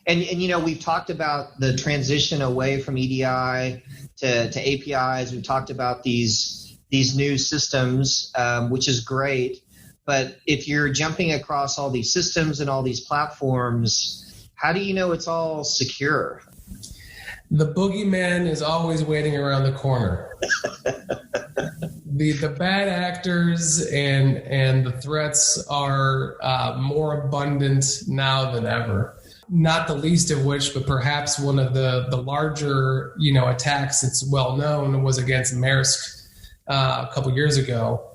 And we've talked about the transition away from EDI to APIs. We've talked about these new systems, which is great. But if you're jumping across all these systems and all these platforms, how do you know it's all secure? The boogeyman is always waiting around the corner. The bad actors and the threats are more abundant now than ever. Not the least of which, but perhaps one of the larger, attacks that's well known was against Maersk a couple years ago,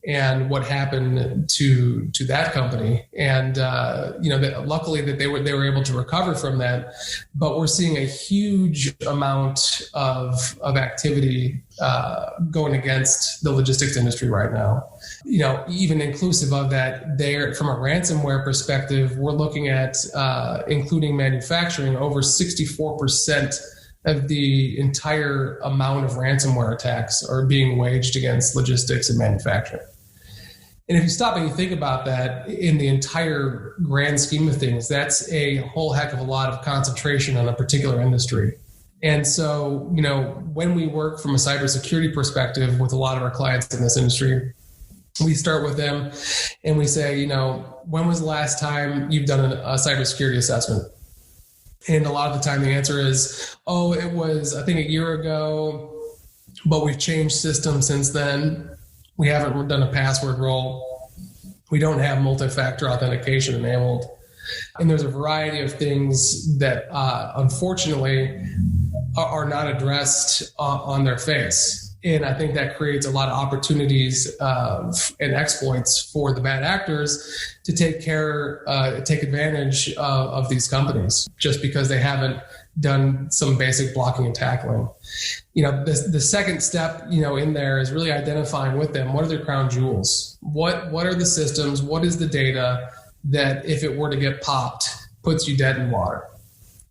and what happened to that company. And luckily that they were able to recover from that. But we're seeing a huge amount of activity going against the logistics industry right now. Even inclusive of that, there from a ransomware perspective, we're looking at including manufacturing, over 64% of the entire amount of ransomware attacks are being waged against logistics and manufacturing. And if you stop and you think about that in the entire grand scheme of things, that's a whole heck of a lot of concentration on a particular industry. And so, when we work from a cybersecurity perspective with a lot of our clients in this industry, we start with them and we say, when was the last time you've done a cybersecurity assessment? And a lot of the time the answer is, it was, I think, a year ago, but we've changed systems since then. We haven't done a password roll. We don't have multi-factor authentication enabled. And there's a variety of things that, unfortunately, are not addressed on their face. And I think that creates a lot of opportunities and exploits for the bad actors to take advantage of these companies just because they haven't done some basic blocking and tackling. The second step, in there is really identifying with them, what are their crown jewels? What are the systems? What is the data that if it were to get popped, puts you dead in water?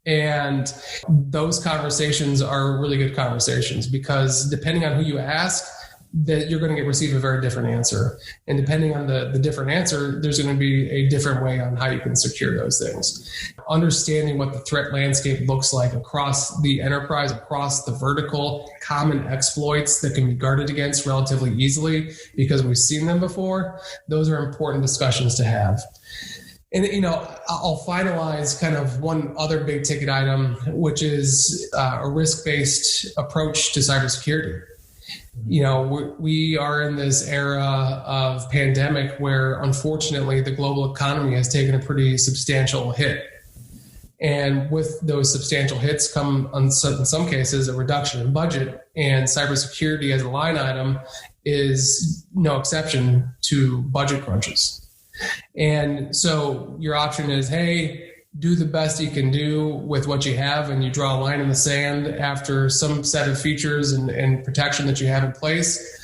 And those conversations are really good conversations because depending on who you ask, that you're going to receive a very different answer. And depending on the different answer, there's going to be a different way on how you can secure those things. Understanding what the threat landscape looks like across the enterprise, across the vertical, common exploits that can be guarded against relatively easily because we've seen them before, those are important discussions to have. And, I'll finalize kind of one other big ticket item, which is a risk-based approach to cybersecurity. We are in this era of pandemic where, unfortunately, the global economy has taken a pretty substantial hit. And with those substantial hits come, in some cases, a reduction in budget. And cybersecurity as a line item is no exception to budget crunches. And so your option is, hey, do the best you can do with what you have, and you draw a line in the sand after some set of features and protection that you have in place.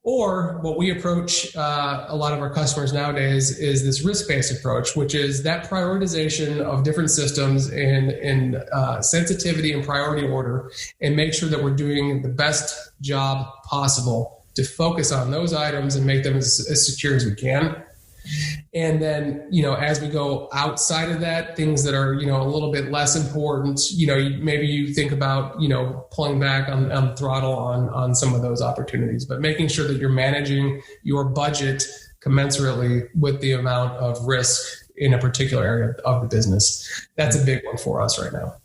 Or what we approach a lot of our customers nowadays is this risk-based approach, which is that prioritization of different systems in sensitivity and priority order, and make sure that we're doing the best job possible to focus on those items and make them as secure as we can. And then, as we go outside of that, things that are, a little bit less important, maybe you think about, pulling back on the throttle on some of those opportunities, but making sure that you're managing your budget commensurately with the amount of risk in a particular area of the business. That's a big one for us right now.